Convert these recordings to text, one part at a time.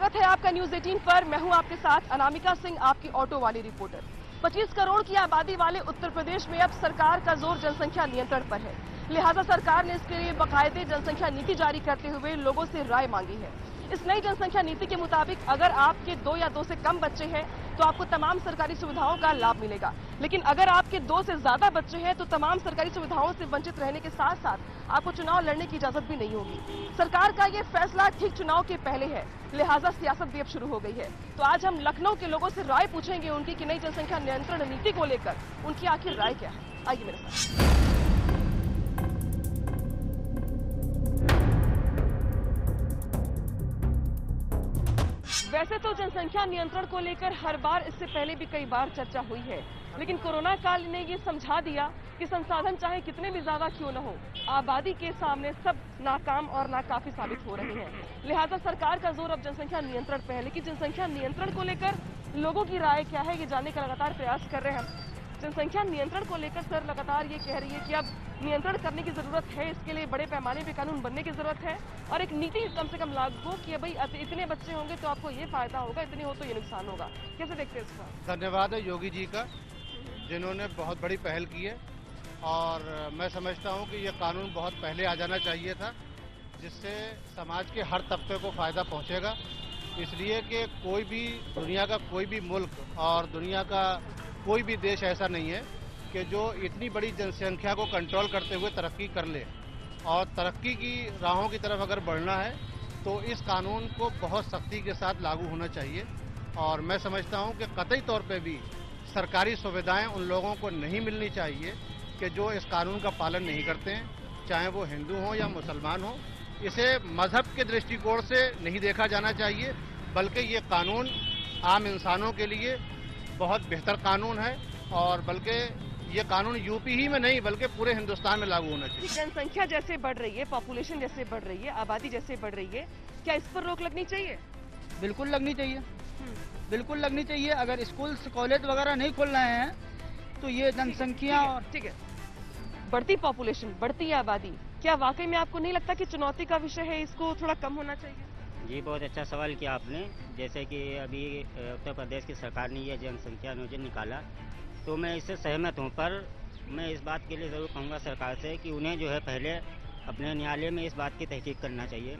स्वागत है आपका न्यूज 18 पर। मैं हूं आपके साथ अनामिका सिंह, आपकी ऑटो वाली रिपोर्टर। 25 करोड़ की आबादी वाले उत्तर प्रदेश में अब सरकार का जोर जनसंख्या नियंत्रण पर है। लिहाजा सरकार ने इसके लिए बाकायदे जनसंख्या नीति जारी करते हुए लोगों से राय मांगी है। इस नई जनसंख्या नीति के मुताबिक अगर आपके 2 या 2 से कम बच्चे हैं तो आपको तमाम सरकारी सुविधाओं का लाभ मिलेगा, लेकिन अगर आपके 2 से ज्यादा बच्चे हैं तो तमाम सरकारी सुविधाओं से वंचित रहने के साथ साथ आपको चुनाव लड़ने की इजाजत भी नहीं होगी। सरकार का ये फैसला ठीक चुनाव के पहले है, लिहाजा सियासत भी अब शुरू हो गई है। तो आज हम लखनऊ के लोगों से राय पूछेंगे उनकी कि नई जनसंख्या नियंत्रण नीति को लेकर उनकी आखिर राय क्या है। आइए मेरे साथ। वैसे तो जनसंख्या नियंत्रण को लेकर हर बार इससे पहले भी कई बार चर्चा हुई है, लेकिन कोरोना काल ने ये समझा दिया कि संसाधन चाहे कितने भी ज्यादा क्यों न हो, आबादी के सामने सब नाकाम और नाकाफी साबित हो रहे हैं। लिहाजा सरकार का जोर अब जनसंख्या नियंत्रण पे है, लेकिन जनसंख्या नियंत्रण को लेकर लोगों की राय क्या है ये जानने का लगातार प्रयास कर रहे हैं हम। जनसंख्या नियंत्रण को लेकर सर लगातार ये कह रही है कि अब नियंत्रण करने की जरूरत है, इसके लिए बड़े पैमाने पे कानून बनने की जरूरत है और एक नीति कम से कम लागू हो कि भाई इतने बच्चे होंगे तो आपको ये फायदा होगा, इतने हो तो ये नुकसान होगा। कैसे देखते हैं इसका? धन्यवाद है योगी जी का, जिन्होंने बहुत बड़ी पहल की है और मैं समझता हूँ कि ये कानून बहुत पहले आ जाना चाहिए था, जिससे समाज के हर तबके को फायदा पहुँचेगा। इसलिए कि कोई भी दुनिया का कोई भी मुल्क और दुनिया का कोई भी देश ऐसा नहीं है कि जो इतनी बड़ी जनसंख्या को कंट्रोल करते हुए तरक्की कर ले, और तरक्की की राहों की तरफ अगर बढ़ना है तो इस कानून को बहुत सख्ती के साथ लागू होना चाहिए। और मैं समझता हूं कि कतई तौर पे भी सरकारी सुविधाएं उन लोगों को नहीं मिलनी चाहिए कि जो इस कानून का पालन नहीं करते हैं, चाहे वो हिंदू हो या मुसलमान हो। इसे मजहब के दृष्टिकोण से नहीं देखा जाना चाहिए, बल्कि ये कानून आम इंसानों के लिए बहुत बेहतर कानून है और बल्कि ये कानून यूपी ही में नहीं बल्कि पूरे हिंदुस्तान में लागू होना चाहिए। जनसंख्या जैसे बढ़ रही है, पॉपुलेशन जैसे बढ़ रही है, आबादी जैसे बढ़ रही है, क्या इस पर रोक लगनी चाहिए? बिल्कुल लगनी चाहिए, बिल्कुल लगनी चाहिए। अगर स्कूल कॉलेज वगैरह नहीं खोल रहे हैं तो ये जनसंख्या और ठीक है, बढ़ती पॉपुलेशन, बढ़ती आबादी, क्या वाकई में आपको नहीं लगता कि चुनौती का विषय है, इसको थोड़ा कम होना चाहिए? जी, बहुत अच्छा सवाल किया आपने। जैसे कि अभी उत्तर प्रदेश की सरकार ने यह जनसंख्या नियोजन निकाला तो मैं इससे सहमत हूं, पर मैं इस बात के लिए ज़रूर कहूँगा सरकार से कि उन्हें जो है पहले अपने न्यायालय में इस बात की तहकीक करना चाहिए,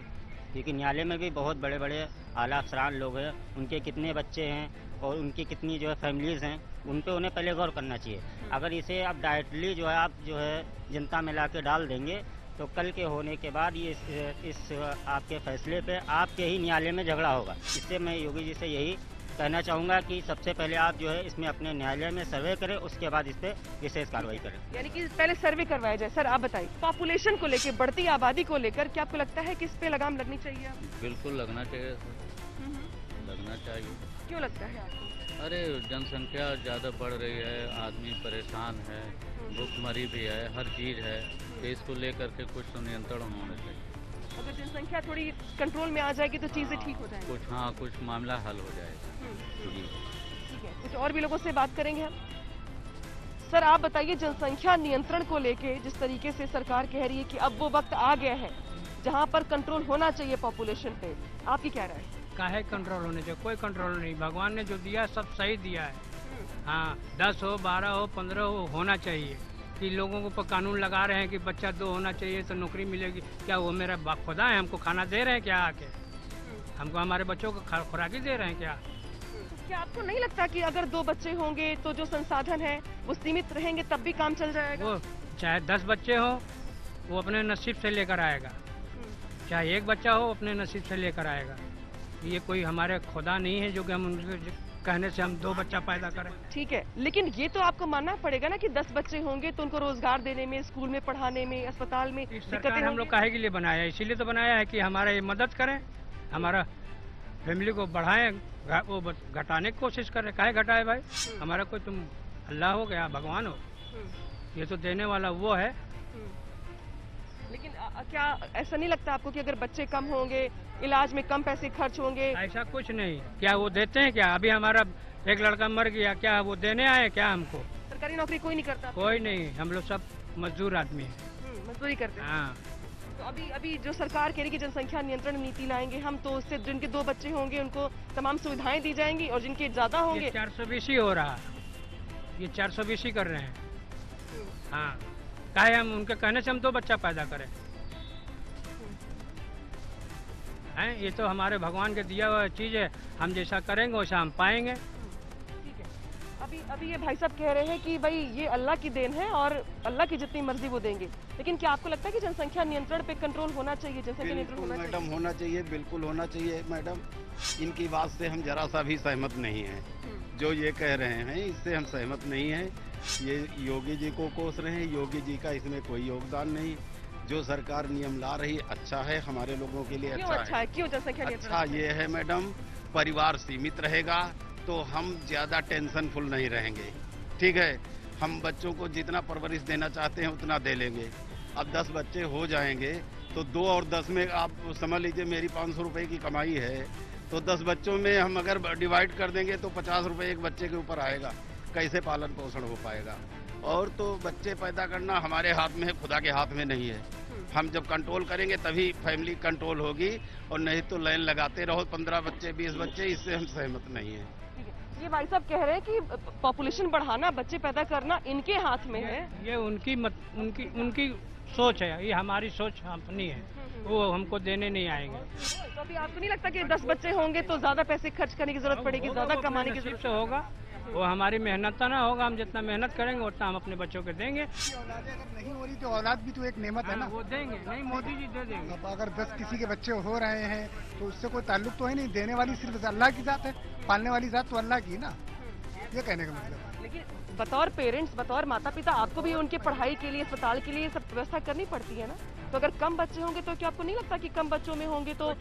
क्योंकि न्यायालय में भी बहुत बड़े बड़े आला अफसरान लोग हैं, उनके कितने बच्चे हैं और उनकी कितनी जो है फैमिलीज़ हैं, उन पे उन्हें पहले गौर करना चाहिए। अगर इसे आप डायरेक्टली जो है आप जो है जनता में ला के डाल देंगे तो कल के होने के बाद ये इस आपके फैसले पे आपके ही न्यायालय में झगड़ा होगा। इससे मैं योगी जी से यही कहना चाहूँगा कि सबसे पहले आप जो है इसमें अपने न्यायालय में सर्वे करें, उसके बाद इस पे विशेष कार्रवाई करें। यानी कि पहले सर्वे करवाया जाए। सर आप बताइए, पॉपुलेशन को लेकर, बढ़ती आबादी को लेकर क्या आपको लगता है कि इस पे लगाम लगनी चाहिए? बिल्कुल लगना चाहिए सर, लगना चाहिए। क्यों लगता है आपको? अरे जनसंख्या ज़्यादा बढ़ रही है, आदमी परेशान है, भूखमरी भी है, हर चीज़ है, तो इसको लेकर के कुछ तो नियंत्रण होना चाहिए। अगर जनसंख्या थोड़ी कंट्रोल में आ जाएगी तो चीजें ठीक हो जाएंगी। कुछ मामला हल हो जाएगा। जी ठीक है, कुछ और भी लोगों से बात करेंगे हम। सर आप बताइए, जनसंख्या नियंत्रण को लेके जिस तरीके से सरकार कह रही है कि अब वो वक्त आ गया है जहां पर कंट्रोल होना चाहिए पॉपुलेशन पे, आपकी क्या राय है? काहे कंट्रोल होने चाहिए? कोई कंट्रोल नहीं, भगवान ने जो दिया सब सही दिया है। हाँ, 10 हो, 12 हो, 15 हो, होना चाहिए। कि लोगों को कानून लगा रहे हैं कि बच्चा 2 होना चाहिए तो नौकरी मिलेगी, क्या वो मेरा खुदा है? हमको खाना दे रहे हैं क्या आके? हमको हमारे बच्चों को खुराकी दे रहे हैं क्या? क्या आपको नहीं लगता कि अगर 2 बच्चे होंगे तो जो संसाधन है वो सीमित रहेंगे, तब भी काम चल जाएगा? वो चाहे 10 बच्चे हो वो अपने नसीब से लेकर आएगा, चाहे 1 बच्चा हो अपने नसीब से लेकर आएगा। ये कोई हमारे खुदा नहीं है जो कि हम उनके कहने से हम 2 बच्चा पैदा करें। ठीक है, लेकिन ये तो आपको मानना पड़ेगा ना कि 10 बच्चे होंगे तो उनको रोजगार देने में, स्कूल में पढ़ाने में, अस्पताल में सरकार हम लोग काहे के लिए बनाया है? इसीलिए तो बनाया है कि हमारा ये मदद करें, हमारा फैमिली को बढ़ाएं, वो घटाने की कोशिश करें। काहे घटाए भाई? हमारा कोई तुम अल्लाह हो गया, भगवान हो, ये तो देने वाला वो है। लेकिन क्या ऐसा नहीं लगता आपको कि अगर बच्चे कम होंगे, इलाज में कम पैसे खर्च होंगे? ऐसा कुछ नहीं। क्या वो देते हैं क्या? अभी हमारा एक लड़का मर गया, क्या वो देने आए क्या हमको? सरकारी नौकरी कोई नहीं करता? कोई नहीं, हम लोग सब मजदूर आदमी हैं। मजदूरी करते हैं। हाँ। तो अभी जो सरकार कह रही है कि जनसंख्या नियंत्रण नीति लाएंगे हम, तो उससे जिनके 2 बच्चे होंगे उनको तमाम सुविधाएं दी जाएंगी और जिनके ज्यादा होंगे। ये 420 ही हो रहा है, ये 420 ही कर रहे हैं। हाँ, काहे हम उनके कहने से हम 2 बच्चा पैदा करें हैं? ये तो हमारे भगवान के दिया हुआ चीज है, हम जैसा करेंगे वैसा हम पाएंगे। ठीक है, अभी ये भाई साहब कह रहे हैं कि भाई ये अल्लाह की देन है और अल्लाह की जितनी मर्जी वो देंगे, लेकिन क्या आपको लगता है कि जनसंख्या नियंत्रण पे कंट्रोल होना चाहिए? जनसंख्या नियंत्रण होना चाहिए? मैडम होना चाहिए, बिल्कुल होना चाहिए मैडम। इनकी बात से हम जरा सा भी सहमत नहीं हैं। जो ये कह रहे हैं इससे हम सहमत नहीं हैं। ये योगी जी को कोस रहे हैं, योगी जी का इसमें कोई योगदान नहीं। जो सरकार नियम ला रही अच्छा है, हमारे लोगों के लिए अच्छा है। क्यों जनसंख्या नियंत्रण अच्छा ये है मैडम, परिवार सीमित रहेगा तो हम ज्यादा टेंशन फुल नहीं रहेंगे। ठीक है, हम बच्चों को जितना परवरिश देना चाहते हैं उतना दे लेंगे। अब 10 बच्चे हो जाएंगे तो 2 और 10 में आप समझ लीजिए मेरी 500 रुपए की कमाई है, तो 10 बच्चों में हम अगर डिवाइड कर देंगे तो 50 रुपए एक बच्चे के ऊपर आएगा। कैसे पालन पोषण हो पाएगा? और तो बच्चे पैदा करना हमारे हाथ में है, खुदा के हाथ में नहीं है। हम जब कंट्रोल करेंगे तभी फैमिली कंट्रोल होगी, और नहीं तो लाइन लगाते रहो 15 बच्चे 20 बच्चे, इससे हम सहमत नहीं है। ये भाई साहब कह रहे हैं कि पॉपुलेशन बढ़ाना, बच्चे पैदा करना इनके हाथ में है। ये उनकी सोच है, ये हमारी सोच अपनी है, वो हमको देने नहीं आएंगे। तो अभी आपको नहीं लगता कि 10 बच्चे होंगे तो ज्यादा पैसे खर्च करने की जरूरत पड़ेगी, ज्यादा कमाने की जरूरत से होगा? वो हमारी मेहनत ना होगा, हम जितना मेहनत करेंगे उतना हम अपने बच्चों को देंगे। औलाद अगर नहीं हो रही तो औलाद भी तो एक नेमत है ना। वो देंगे नहीं, मोदी जी दे देंगे। अब अगर 10 किसी के बच्चे हो रहे हैं तो उससे कोई ताल्लुक तो है नहीं। देने वाली सिर्फ अल्लाह की जात है, पालने वाली जात तो अल्लाह की है ना। ये कहने का मतलब है। लेकिन बतौर पेरेंट्स, बतौर माता पिता, आपको भी उनके पढ़ाई के लिए, अस्पताल के लिए सब व्यवस्था करनी पड़ती है ना। तो अगर कम बच्चे होंगे तो क्या आपको नहीं लगता कि कम बच्चों में होंगे तो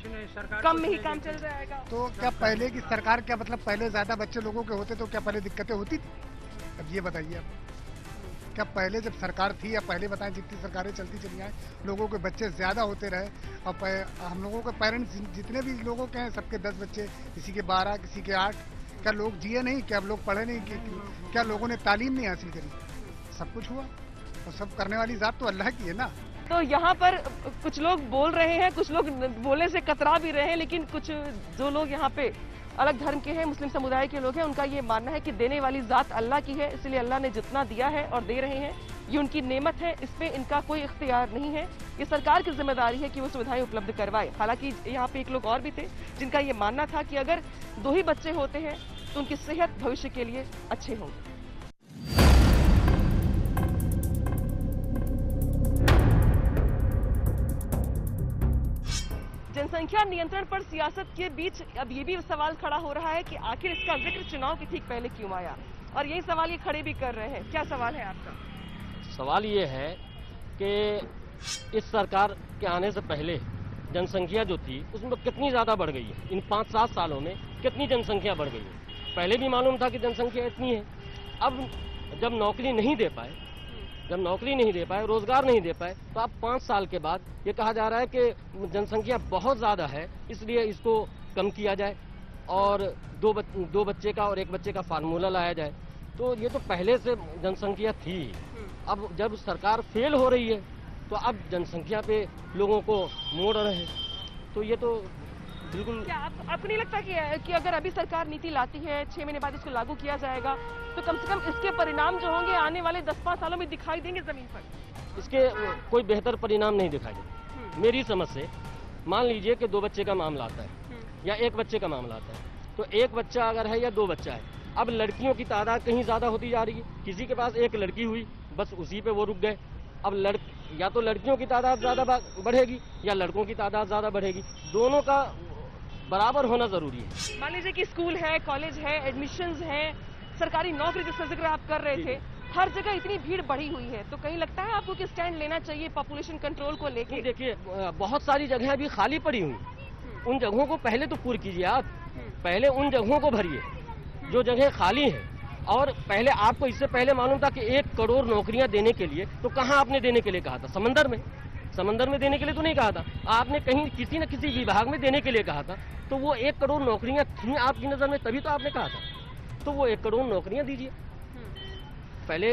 कम में ही काम चल जाएगा? तो क्या पहले की सरकार, क्या मतलब पहले ज्यादा बच्चे लोगों के होते तो क्या पहले दिक्कतें होती थी? अब ये बताइए आप, क्या पहले जब सरकार थी या पहले बताएं जितनी सरकारें चलती चली आए, लोगों के बच्चे ज्यादा होते रहे। और हम लोगों के पेरेंट्स जितने भी लोगों के हैं सबके 10 बच्चे, किसी के 12, किसी के 8। क्या लोग जिए नहीं? क्या लोग पढ़े नहीं? क्या लोगों ने तालीम नहीं हासिल करी? सब कुछ हुआ, और सब करने वाली जात तो अल्लाह की है ना। तो यहाँ पर कुछ लोग बोल रहे हैं, कुछ लोग बोलने से कतरा भी रहे हैं, लेकिन कुछ जो लोग यहाँ पे अलग धर्म के हैं, मुस्लिम समुदाय के लोग हैं, उनका ये मानना है कि देने वाली जात अल्लाह की है, इसलिए अल्लाह ने जितना दिया है और दे रहे हैं ये उनकी नेमत है, इस पे इनका कोई इख्तियार नहीं है। ये सरकार की जिम्मेदारी है कि वो सुविधाएं उपलब्ध करवाए। हालांकि यहाँ पे एक लोग और भी थे जिनका ये मानना था कि अगर 2 ही बच्चे होते हैं तो उनकी सेहत भविष्य के लिए अच्छे होंगे। जनसंख्या नियंत्रण पर सियासत के बीच अब ये भी सवाल खड़ा हो रहा है कि आखिर इसका जिक्र चुनाव के ठीक पहले क्यों आया, और यही सवाल ये खड़े भी कर रहे हैं। क्या सवाल है आपका? सवाल ये है कि इस सरकार के आने से पहले जनसंख्या जो थी उसमें कितनी ज़्यादा बढ़ गई है। इन 5-7 सालों में कितनी जनसंख्या बढ़ गई है। पहले भी मालूम था कि जनसंख्या इतनी है। अब जब नौकरी नहीं दे पाए, रोजगार नहीं दे पाए, तो अब 5 साल के बाद ये कहा जा रहा है कि जनसंख्या बहुत ज़्यादा है, इसलिए इसको कम किया जाए और 2 बच्चे का और 1 बच्चे का फार्मूला लाया जाए। तो ये तो पहले से जनसंख्या थी। अब जब सरकार फेल हो रही है तो अब जनसंख्या पे लोगों को मोड़ रहे हैं, तो ये तो बिल्कुल। क्या आपको नहीं लगता कि अगर अभी सरकार नीति लाती है, 6 महीने बाद इसको लागू किया जाएगा, तो कम से कम इसके परिणाम जो होंगे आने वाले 10-5 सालों में दिखाई देंगे जमीन पर? इसके कोई बेहतर परिणाम नहीं दिखाई देते मेरी समझ से। मान लीजिए कि 2 बच्चे का मामला आता है या 1 बच्चे का मामला आता है, तो 1 बच्चा अगर है या 2 बच्चा है, अब लड़कियों की तादाद कहीं ज्यादा होती जा रही है। किसी के पास 1 लड़की हुई, बस उसी पे वो रुक गए। अब या तो लड़कियों की तादाद ज्यादा बढ़ेगी या लड़कों की तादाद ज्यादा बढ़ेगी, दोनों का बराबर होना जरूरी है। मान लीजिए कि स्कूल है, कॉलेज है, एडमिशंस हैं, सरकारी नौकरी जिसका जिक्र आप कर रहे थे, हर जगह इतनी भीड़ बढ़ी हुई है, तो कहीं लगता है आपको कि स्टैंड लेना चाहिए पॉपुलेशन कंट्रोल को लेके? देखिए, बहुत सारी जगह अभी खाली पड़ी हुई, उन जगहों को पहले तो पूरी कीजिए। आप पहले उन जगहों को भरिए जो जगह खाली है। और पहले आपको इससे पहले मालूम था कि 1 करोड़ नौकरियां देने के लिए, तो कहाँ आपने देने के लिए कहा था? समंदर में देने के लिए तो नहीं कहा था आपने, कहीं किसी न किसी विभाग में देने के लिए कहा था। तो वो 1 करोड़ नौकरियां थी आपकी नजर में, तभी तो आपने कहा था। तो वो 1 करोड़ नौकरियां दीजिए। पहले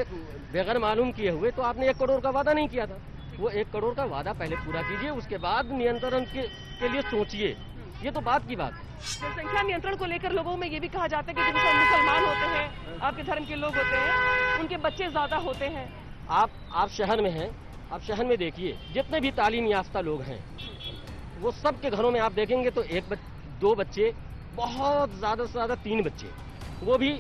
बगैर मालूम किए हुए तो आपने 1 करोड़ का वादा नहीं किया था। वो 1 करोड़ का वादा पहले पूरा कीजिए, उसके बाद नियंत्रण के लिए सोचिए। ये तो बात की बात है। जनसंख्या नियंत्रण को लेकर लोगों में ये भी कहा जाता है कि जो मुसलमान होते हैं, आपके धर्म के लोग होते हैं, उनके बच्चे ज्यादा होते हैं। आप शहर में हैं, आप शहर में देखिए जितने भी तालीम याफ्ता लोग हैं, वो सब के घरों में आप देखेंगे तो 1-2 बच्चे, बहुत ज्यादा से ज्यादा 3 बच्चे, वो भी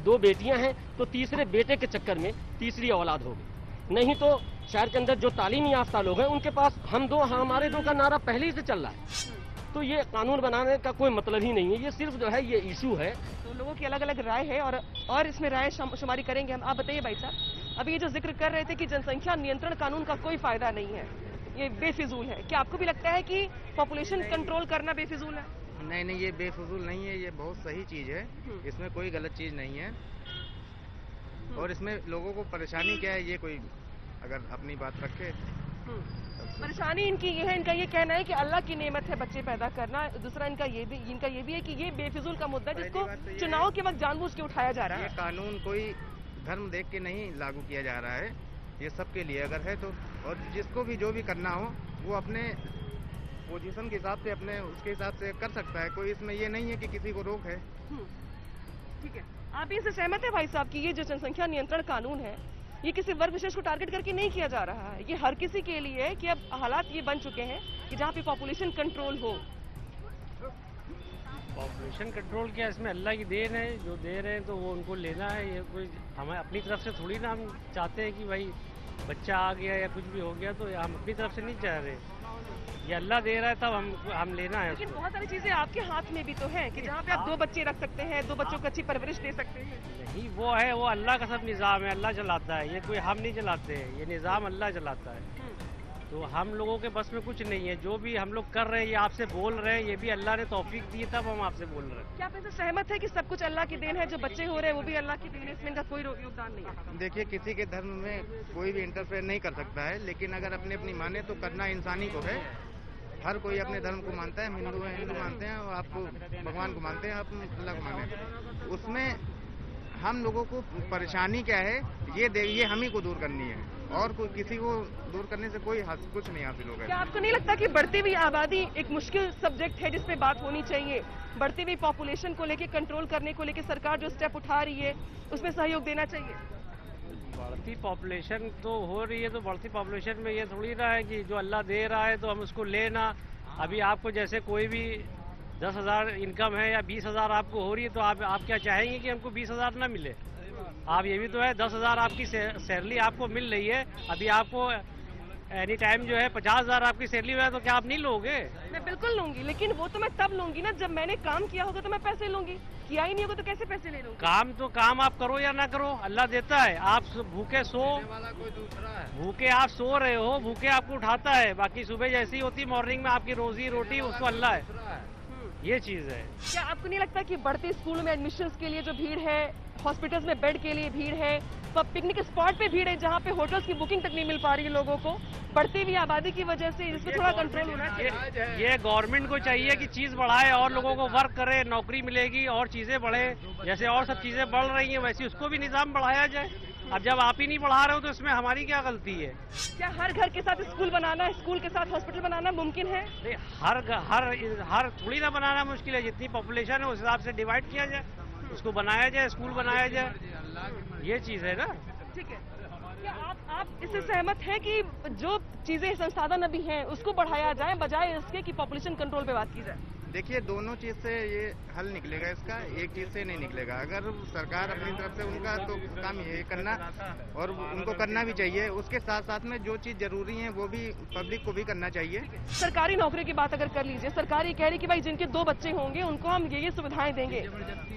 2 बेटियां हैं तो तीसरे बेटे के चक्कर में तीसरी औलाद हो गई। नहीं तो शहर के अंदर जो तालीम याफ्ता लोग हैं उनके पास हम दो हमारे दो का नारा पहले ही से चल रहा है। तो ये कानून बनाने का कोई मतलब ही नहीं है, ये सिर्फ जो है ये इशू है। तो लोगों की अलग अलग राय है और इसमें राय शुमारी करेंगे हम। आप बताइए भाई साहब, अभी ये जो जिक्र कर रहे थे कि जनसंख्या नियंत्रण कानून का कोई फायदा नहीं है, ये बेफिजूल है, क्या आपको भी लगता है कि पॉपुलेशन कंट्रोल करना बेफिजूल है? नहीं, ये बेफिजूल नहीं है, ये बहुत सही चीज है, इसमें कोई गलत चीज नहीं है। और इसमें लोगों को परेशानी क्या है, ये कोई अगर अपनी बात रखे। परेशानी इनकी ये है, इनका ये कहना है कि अल्लाह की नेमत है बच्चे पैदा करना। दूसरा इनका ये भी है कि ये बेफिजूल का मुद्दा है जिसको चुनाव के वक्त जानबूझ के उठाया जा रहा है। ये कानून कोई धर्म देख के नहीं लागू किया जा रहा है, ये सबके लिए अगर है तो, और जिसको भी जो भी करना हो वो अपने पोजीशन के हिसाब से अपने उसके हिसाब से कर सकता है। कोई इसमें ये नहीं है कि किसी को रोक है। ठीक है, आप भी इससे सहमत है भाई साहब कि ये जो जनसंख्या नियंत्रण कानून है ये किसी वर्ग विशेष को टारगेट करके नहीं किया जा रहा है, ये हर किसी के लिए है कि अब हालात ये बन चुके हैं कि जहाँ पे पॉपुलेशन कंट्रोल हो। पॉपुलेशन कंट्रोल क्या, इसमें अल्लाह की देन है, जो दे रहे हैं तो वो उनको लेना है। ये कोई हमें अपनी तरफ से थोड़ी ना हम चाहते हैं कि भाई बच्चा आ गया या कुछ भी हो गया तो हम अपनी तरफ से नहीं चाह रहे, ये अल्लाह दे रहा है तब हम लेना है। लेकिन बहुत सारी चीजें आपके हाथ में भी तो है कि जहाँ पे आप 2 बच्चे रख सकते हैं, 2 बच्चों को अच्छी परवरिश दे सकते हैं। नहीं, वो है, वो अल्लाह का सब निज़ाम है, अल्लाह चलाता है, ये कोई हम नहीं चलाते हैं, ये निज़ाम अल्लाह चलाता है। तो हम लोगों के बस में कुछ नहीं है, जो भी हम लोग कर रहे हैं, ये आपसे बोल रहे हैं, ये भी अल्लाह ने तौफीक दी तब हम आपसे बोल रहे हैं। क्या आप इससे सहमत है कि सब कुछ अल्लाह की देन है, जो बच्चे हो रहे हैं वो भी अल्लाह की देन है, इसमें इनका कोई योगदान नहीं है? देखिए, किसी के धर्म में कोई भी इंटरफेयर नहीं कर सकता है, लेकिन अगर अपनी अपनी माने तो करना इंसानी को है। हर कोई अपने धर्म को मानता है, हिंदू है हिंदू मानते हैं, और आपको भगवान को मानते हैं, आप अल्लाह को मानते। उसमें हम लोगों को परेशानी क्या है ये हम ही को दूर करनी है, और कोई किसी को दूर करने से कोई कुछ नहीं हासिल होगा। क्या आपको नहीं लगता कि बढ़ती हुई आबादी एक मुश्किल सब्जेक्ट है जिस पे बात होनी चाहिए? बढ़ती हुई पॉपुलेशन को लेके कंट्रोल करने को लेके सरकार जो स्टेप उठा रही है उसमें सहयोग देना चाहिए। बढ़ती पॉपुलेशन तो हो रही है, तो बढ़ती पॉपुलेशन में ये थोड़ी ना है कि जो अल्लाह दे रहा है तो हम उसको लेना। अभी आपको जैसे कोई भी 10,000 इनकम है या 20,000 आपको हो रही है तो आप क्या चाहेंगे कि हमको 20,000 ना मिले? आप ये भी तो है, 10,000 आपकी सैलरी आपको मिल रही है, अभी आपको एनी टाइम जो है 50,000 आपकी सैलरी है, तो क्या आप नहीं लोगे? मैं बिल्कुल लूंगी, लेकिन वो तो मैं तब लूंगी ना जब मैंने काम किया होगा तो मैं पैसे लूंगी, किया ही नहीं होगा तो कैसे पैसे ले लूंगी? काम आप करो या ना करो, अल्लाह देता है। आप भूखे सो वाला कोई दूसरा है, भूखे आप सो रहे हो, भूखे आपको उठाता है, बाकी सुबह जैसी होती मॉर्निंग में आपकी रोजी रोटी उसको अल्लाह है, ये चीज है। क्या आपको नहीं लगता कि बढ़ते स्कूलों में एडमिशन्स के लिए जो भीड़ है, हॉस्पिटल्स में बेड के लिए भीड़ है, पिकनिक स्पॉट पे भीड़ है जहाँ पे होटल्स की बुकिंग तक नहीं मिल पा रही है लोगों को, बढ़ती हुई आबादी की वजह से इसमें थोड़ा कंट्रोल होना चाहिए? ये गवर्नमेंट को चाहिए कि चीज बढ़ाए और लोगों को वर्क करे, नौकरी मिलेगी और चीजें बढ़े, जैसे और सब चीजें बढ़ रही हैं वैसे उसको भी निजाम बढ़ाया जाए। अब जब आप ही नहीं बढ़ा रहे हो तो इसमें हमारी क्या गलती है? क्या हर घर के साथ स्कूल बनाना, स्कूल के साथ हॉस्पिटल बनाना मुमकिन है? नहीं, हर थोड़ी ना बनाना मुश्किल है, जितनी पॉपुलेशन है उस हिसाब से डिवाइड किया जाए, उसको बनाया जाए, स्कूल बनाया जाए, ये चीज है ना। ठीक है, क्या आप इससे सहमत हैं कि जो चीजें संसाधन अभी हैं उसको बढ़ाया जाए बजाय इसके कि पॉपुलेशन कंट्रोल पे बात की जाए? देखिए, दोनों चीज से ये हल निकलेगा, इसका एक चीज से नहीं निकलेगा। अगर सरकार अपनी तरफ से उनका तो काम ये करना और उनको करना भी चाहिए, उसके साथ साथ में जो चीज जरूरी है वो भी पब्लिक को भी करना चाहिए। सरकारी नौकरी की बात अगर कर लीजिए, सरकार ये कह रही कि भाई जिनके 2 बच्चे होंगे उनको हम ये सुविधाएं देंगे,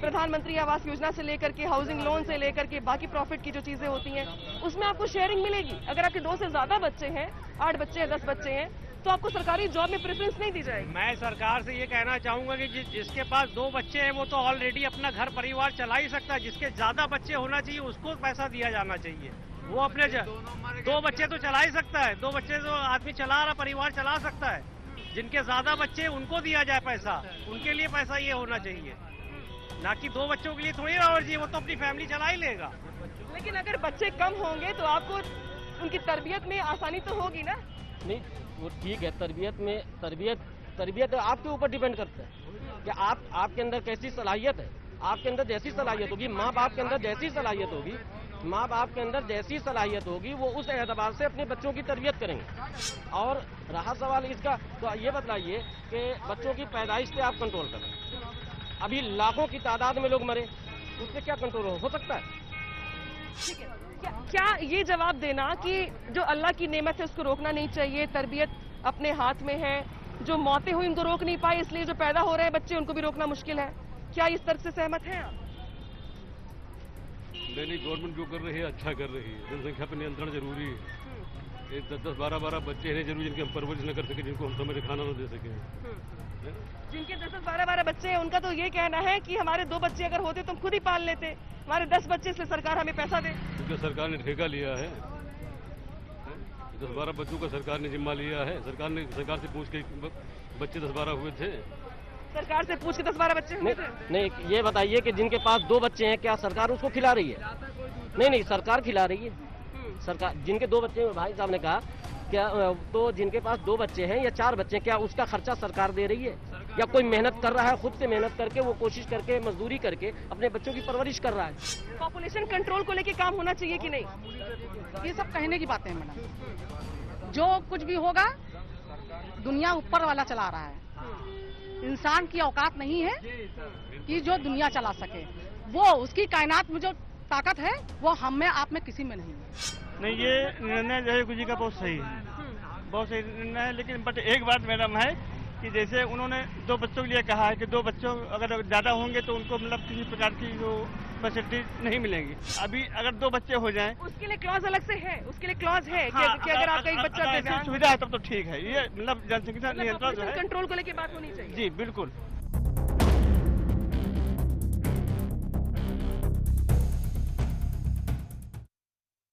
प्रधानमंत्री आवास योजना से लेकर के हाउसिंग लोन से लेकर के बाकी प्रॉफिट की जो चीजें होती हैं उसमें आपको शेयरिंग मिलेगी। अगर आपके 2 से ज्यादा बच्चे हैं, 8 बच्चे हैं, 10 बच्चे हैं, तो आपको सरकारी जॉब में प्रेफरेंस नहीं दी जाएगी। मैं सरकार से ये कहना चाहूंगा कि जिसके पास 2 बच्चे हैं वो तो ऑलरेडी अपना घर परिवार चला ही सकता है, जिसके ज्यादा बच्चे होना चाहिए उसको पैसा दिया जाना चाहिए। वो अपने 2 बच्चे तो चला ही सकता है, 2 बच्चे तो आदमी चला रहा, परिवार चला सकता है, जिनके ज्यादा बच्चे उनको दिया जाए पैसा, उनके लिए पैसा ये होना चाहिए, ना कि 2 बच्चों के लिए थोड़ी ना होना चाहिए, वो तो अपनी फैमिली चला ही लेगा। लेकिन अगर बच्चे कम होंगे तो आपको उनकी तरबियत में आसानी तो होगी ना? नहीं वो ठीक है, तरबियत आपके ऊपर डिपेंड करता है कि आपके अंदर कैसी सलाहियत है। आपके अंदर जैसी सलाहियत होगी, माँ बाप के अंदर जैसी सलाहियत होगी, माँ बाप के अंदर जैसी सलाहियत होगी, वो उस एतबार से अपने बच्चों की तरबियत करेंगे। और रहा सवाल इसका, तो ये बतलाइए कि बच्चों की पैदाइश पे आप कंट्रोल करें। अभी लाखों की तादाद में लोग मरे, उस पर क्या कंट्रोल हो सकता है? ठीक है, क्या ये जवाब देना कि जो अल्लाह की नेमत है उसको रोकना नहीं चाहिए, तरबियत अपने हाथ में है, जो मौतें हुई उनको रोक नहीं पाए इसलिए जो पैदा हो रहे हैं बच्चे उनको भी रोकना मुश्किल है, क्या इस तर्क से सहमत हैं आप? नहीं, गवर्नमेंट जो कर रही है अच्छा कर रही है। जनसंख्या पर नियंत्रण जरूरी है। 10-10, 12-12 बच्चे हैं जरूर जिनकी हम परवरिश न कर सके, जिनको हम समय से खाना न दे सके। जिनके 10-10, 12-12 बच्चे हैं उनका तो ये कहना है कि हमारे 2 बच्चे अगर होते तो हम खुद ही पाल लेते, हमारे 10 बच्चे इसलिए सरकार हमें पैसा दे। क्योंकि सरकार ने ठेका लिया है, 10-12 बच्चों का सरकार ने जिम्मा लिया है। सरकार से पूछ के बच्चे 10-12 हुए थे। सरकार से पूछ के 10-12 बच्चे हुए थे? नहीं, ये बताइए कि जिनके पास 2 बच्चे हैं क्या सरकार उसको खिला रही है? नहीं, सरकार खिला रही है। सरकार जिनके 2 बच्चे, भाई साहब ने कहा क्या, तो जिनके पास 2 बच्चे हैं या 4 बच्चे हैं, क्या उसका खर्चा सरकार दे रही है? या कोई मेहनत कर रहा है, खुद से मेहनत करके, वो कोशिश करके, मजदूरी करके अपने बच्चों की परवरिश कर रहा है? पॉपुलेशन कंट्रोल को लेके काम होना चाहिए कि नहीं? ये सब कहने की बातें हैं मैडम। जो कुछ भी होगा दुनिया ऊपर वाला चला रहा है, इंसान की औकात नहीं है कि जो दुनिया चला सके। वो उसकी कायनात में जो ताकत है वो हम में आप में किसी में नहीं है। नहीं, ये निर्णय जो है गुरु जी का बहुत सही है, बहुत सही निर्णय है। लेकिन बट एक बात मैडम है कि जैसे उन्होंने 2 बच्चों के लिए कहा है कि 2 बच्चों अगर ज्यादा होंगे तो उनको मतलब किसी प्रकार की जो फैसिलिटी नहीं मिलेंगी। अभी अगर 2 बच्चे हो जाएं, उसके लिए क्लॉज अलग से है, उसके लिए क्लॉज है कि अगर आपका एक बच्चा सुविधा है तब तो ठीक है। ये मतलब जनसंख्या नियंत्रण जो है कंट्रोल को लेके बात होनी चाहिए। जी बिल्कुल।